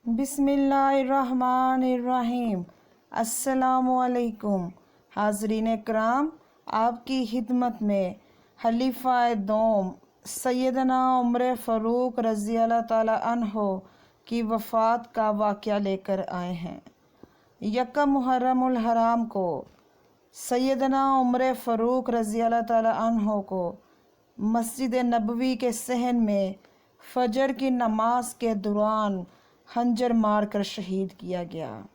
बिस्मिल्लाहिर्रहमानिर्रहीम। अस्सलामुअलैकुम। हाज़रीन कराम, आपकी खिदमत में खलीफा दोम सैयदना उमर फ़ारूक रज़ी अल्लाह ताला अन्हो की वफ़ात का वाक़या लेकर आए हैं। यकम मुहर्रमुल हराम को सैयदना उमर फ़ारूक रज़ी अल्लाह ताला अन्हो को मस्जिद नबवी के सहन में फजर की नमाज के दौरान खंजर मारकर शहीद किया गया।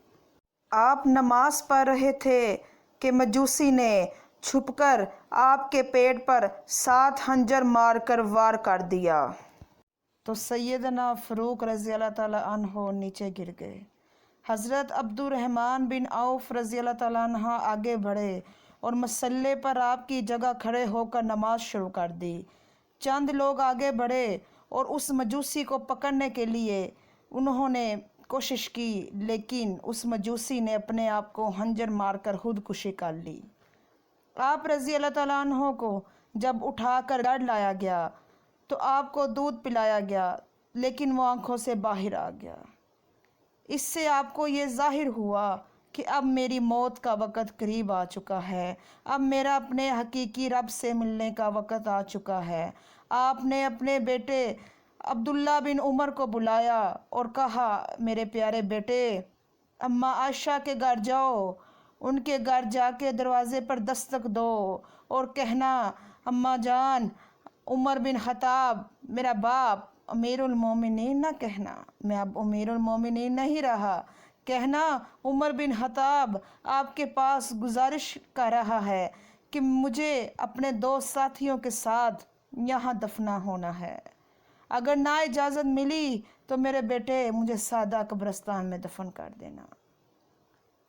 आप नमाज पढ़ रहे थे कि मजूसी ने छुपकर आपके पेट पर 7 खंजर मारकर वार कर दिया तो सैयदना फ़ारूक रज़ी अल्लाह ताला अन्हो नीचे गिर गए। हज़रत अब्दुर्रहमान बिन औफ रज़ी अल्लाह ताला अन्हा आगे बढ़े और मसल्ले पर आपकी जगह खड़े होकर नमाज शुरू कर दी। चंद लोग आगे बढ़े और उस मजूसी को पकड़ने के लिए उन्होंने कोशिश की, लेकिन उस मजूसी ने अपने आप को खंजर मारकर खुदकुशी कर ली। आप रज़ी अल्लाह ताला अन्हो को जब उठाकर घर लाया गया तो आपको दूध पिलाया गया, लेकिन वो आंखों से बाहर आ गया। इससे आपको ये ज़ाहिर हुआ कि अब मेरी मौत का वक़्त करीब आ चुका है, अब मेरा अपने हकीकी रब से मिलने का वक़्त आ चुका है। आपने अपने बेटे अब्दुल्ला बिन उमर को बुलाया और कहा, मेरे प्यारे बेटे, अम्मा आयशा के घर जाओ, उनके घर जाके दरवाज़े पर दस्तक दो और कहना, अम्मा जान, उमर बिन ख़त्ताब मेरा बाप अमीरुल मोमिनीन ना कहना, मैं अब अमीरुल मोमिनीन नहीं रहा, कहना उमर बिन ख़त्ताब आपके पास गुजारिश कर रहा है कि मुझे अपने 2 साथियों के साथ यहाँ दफना होना है। अगर ना इजाज़त मिली तो मेरे बेटे मुझे सादा कब्रिस्तान में दफन कर देना।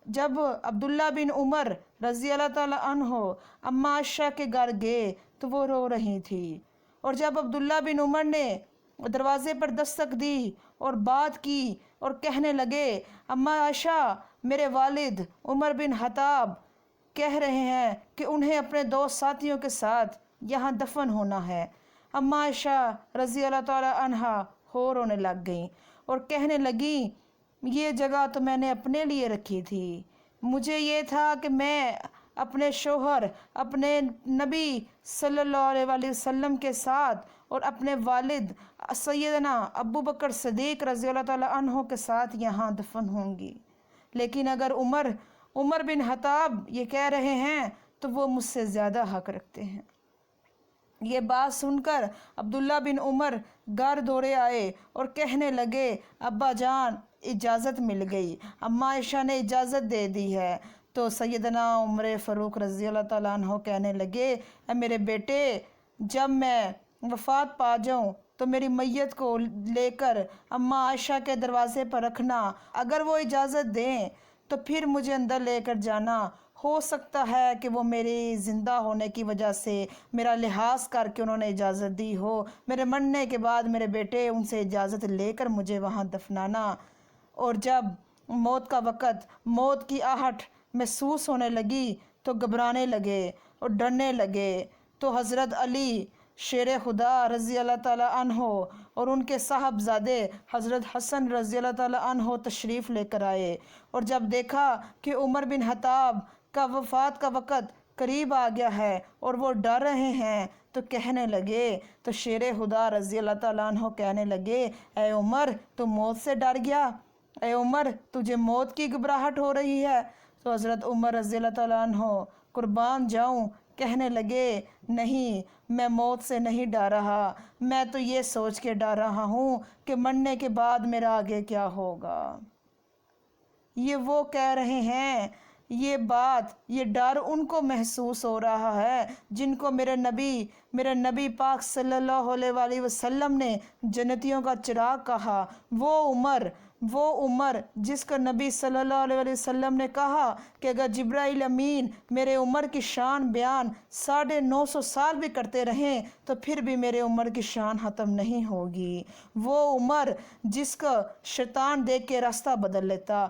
जब अब्दुल्ला बिन उमर रज़ी अल्लाह ताला अन्हो अम्मा आयशा के घर गए तो वो रो रही थी, और जब अब्दुल्ला बिन उमर ने दरवाज़े पर दस्तक दी और बात की और कहने लगे, अम्मा आयशा, मेरे वालिद उमर बिन ख़त्ताब कह रहे हैं कि उन्हें अपने 2 साथियों के साथ यहाँ दफन होना है। अम्मा आयशा रज़ी अल्लाह ताला अन्हा हो रोने लग गई और कहने लगी, ये जगह तो मैंने अपने लिए रखी थी, मुझे ये था कि मैं अपने शोहर अपने नबी सल्लल्लाहु अलैहि वसल्लम के साथ और अपने वालिद सैयदना अबू बकर सदीक रज़ी अल्लाह ताला अन्हो के साथ यहाँ दफन होंगी, लेकिन अगर उमर बिन ख़त्ताब ये कह रहे हैं तो वो मुझसे ज़्यादा हक रखते हैं। ये बात सुनकर अब्दुल्ला बिन उमर घर दौड़े आए और कहने लगे, अब्बा जान, इजाज़त मिल गई, अम्मा आयशा ने इजाज़त दे दी है। तो सैयदना उमर फ़ारूक रज़ी अल्लाह ताला अन्हो कहने लगे, मेरे बेटे, जब मैं वफ़ात पा जाऊँ तो मेरी मैयत को लेकर अम्मा आयशा के दरवाज़े पर रखना, अगर वो इजाज़त दें तो फिर मुझे अंदर लेकर जाना। हो सकता है कि वो मेरी ज़िंदा होने की वजह से मेरा लिहाज करके उन्होंने इजाज़त दी हो, मेरे मरने के बाद मेरे बेटे उनसे इजाज़त लेकर मुझे वहाँ दफनाना। और जब मौत का वक़्त, मौत की आहट महसूस होने लगी तो घबराने लगे और डरने लगे। तो हज़रत अली शेर खुदा रज़ी अल्लाह ताला अन्हो और उनके साहबजादे हज़रत हसन रज़ी अल्लाह ताला अन्हो तशरीफ़ लेकर आए, और जब देखा कि उमर बिन ख़त्ताब का वफ़ात का वक़्त करीब आ गया है और वो डर रहे हैं तो कहने लगे, तो शेर खुदा रज़ी अल्लाह ताला अन्हो कहने लगे, ए उमर, तू मौत से डर गया? ए उमर, तुझे मौत की घबराहट हो रही है? तो हज़रत उमर रज़ी अल्लाह ताला अन्हो कुर्बान जाऊँ कहने लगे, नहीं, मैं मौत से नहीं डर रहा, मैं तो ये सोच के डर रहा हूँ कि मरने के बाद मेरा आगे क्या होगा। ये वो कह रहे हैं, ये बात, ये डर उनको महसूस हो रहा है जिनको मेरे नबी पाक सल्लल्लाहु अलैहि वसल्लम ने जन्नतियों का चिराग कहा। वो उमर जिसका नबी सल्लल्लाहु अलैहि वसल्लम ने कहा कि अगर जिब्राइल अमीन मेरे उमर की शान बयान 950 साल भी करते रहें तो फिर भी मेरे उमर की शान ख़त्म नहीं होगी। वो उमर जिसका शैतान देख के रास्ता बदल लेता।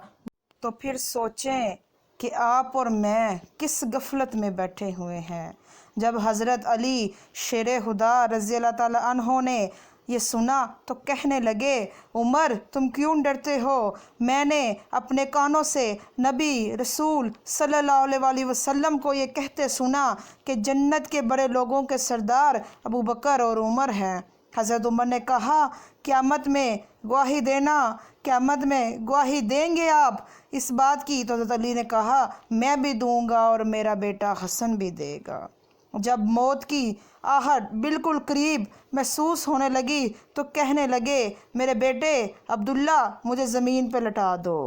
तो फिर सोचें कि आप और मैं किस गफलत में बैठे हुए हैं। जब हज़रत अली शेर खुदा रज़ी अल्लाह ताला अन्हो ने یہ سنا تو کہنے لگے عمر تم کیوں ڈرتے ہو؟ میں نے اپنے کانوں سے نبی رسول صلی اللہ علیہ وسلم کو یہ کہتے سنا کہ جنت کے بڑے لوگوں کے سردار ابو بکر اور عمر ہیں۔ حضرت عمر نے کہا قیامت میں گواہی دینا، قیامت میں گواہی دیں گے آپ اس بات کی؟ تو حضرت علی نے کہا میں بھی دوں گا اور میرا بیٹا حسن بھی دے گا۔ جب موت کی آہٹ بالکل قریب محسوس ہونے لگی تو کہنے لگے میرے بیٹے عبداللہ مجھے زمین پہ لٹا دو۔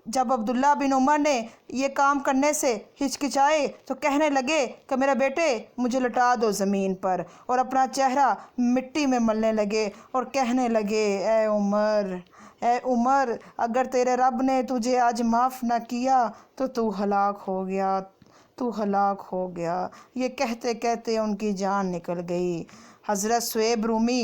جب عبداللہ بن عمر نے یہ کام کرنے سے ہچکچائے تو کہنے لگے کہ میرے بیٹے مجھے لٹا دو زمین پر، اور اپنا چہرہ مٹی میں ملنے لگے اور کہنے لگے اے عمر اگر تیرے رب نے تجھے آج معاف نہ کیا تو ہلاک ہو گیا۔ یہ کہتے کہتے ان کی جان نکل گئی۔ حضرت صہیب رومی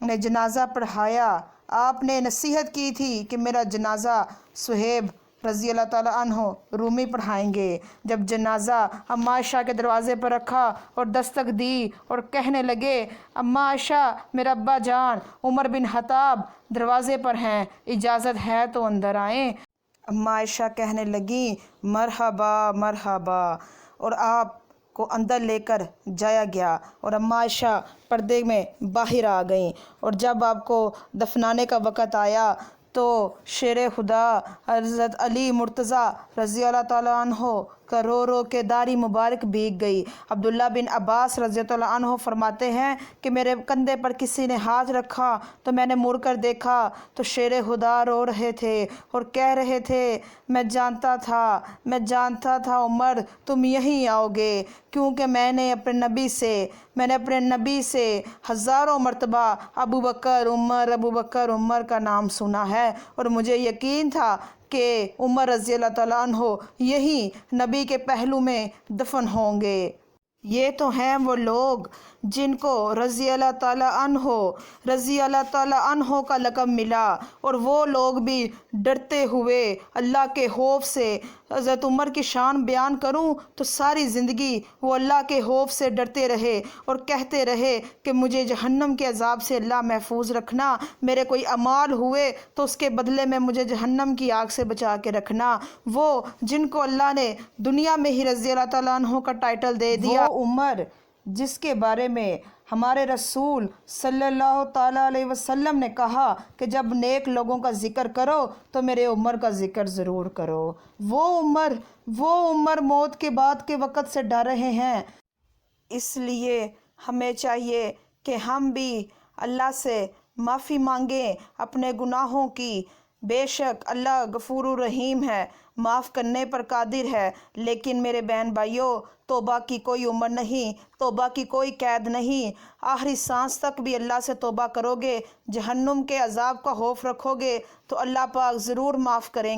نے جنازہ پڑھایا۔ آپ نے نصیحت کی تھی کہ میرا جنازہ صہیب رضی اللہ تعالیٰ عنہ رومی پڑھائیں گے۔ جب جنازہ اماں عائشہ کے دروازے پر رکھا اور دستک دی اور کہنے لگے اماں عائشہ میرا ابا جان عمر بن خطاب دروازے پر ہیں، اجازت ہے تو اندر آئیں۔ اماں عائشہ کہنے لگیں مرحبا مرحبا، اور آپ کو اندر لے کر جایا گیا اور اماں عائشہ پردے میں باہر آ گئیں۔ اور جب آپ کو دفنانے کا وقت آیا تو شیر خدا حضرت علی مرتضیٰ رضی اللہ تعالیٰ عنہ کا رو رو کے داڑھی مبارک بھیگ گئی۔ عبداللہ بن عباس رضی اللہ عنہ فرماتے ہیں کہ میرے کندھے پر کسی نے ہاتھ رکھا تو میں نے مڑ کر دیکھا تو شیر خدا رو رہے تھے اور کہہ رہے تھے میں جانتا تھا عمر تم یہیں آؤ گے، کیونکہ میں نے اپنے نبی سے ہزاروں مرتبہ ابو بکر عمر کا نام سنا ہے، اور مجھے یقین تھا کہ عمر رضی اللہ تعالیٰ عنہ یہی نبی کے پہلو میں دفن ہوں گے۔ یہ تو ہیں وہ لوگ جن کو رضی اللہ تعالیٰ عنہ کا لقب ملا، اور وہ لوگ بھی ڈرتے ہوئے اللہ کے خوف سے، حضرت عمر کی شان بیان کروں تو ساری زندگی وہ اللہ کے خوف سے ڈرتے رہے اور کہتے رہے کہ مجھے جہنم کے عذاب سے اللہ محفوظ رکھنا، میرے کوئی اعمال ہوئے تو اس کے بدلے میں مجھے جہنم کی آگ سے بچا کے رکھنا۔ وہ جن کو اللہ نے دنیا میں ہی رضی اللہ تعالیٰ عنہ کا ٹائٹل دے دیا، وہ عمر جس کے بارے میں ہمارے رسول صلی اللہ تعالیٰ علیہ وسلم نے کہا کہ جب نیک لوگوں کا ذکر کرو تو میرے عمر کا ذکر ضرور کرو، وہ عمر موت کے بعد کے وقت سے ڈر رہے ہیں۔ اس لیے ہمیں چاہیے کہ ہم بھی اللہ سے معافی مانگیں اپنے گناہوں کی۔ بے شک اللہ غفور الرحیم ہے، معاف کرنے پر قادر ہے، لیکن میرے بہن بھائیوں توبہ کی کوئی عمر نہیں، توبہ کی کوئی قید نہیں۔ آخری سانس تک بھی اللہ سے توبہ کرو گے، جہنم کے عذاب کا خوف رکھو گے تو اللہ پاک ضرور معاف کریں گے۔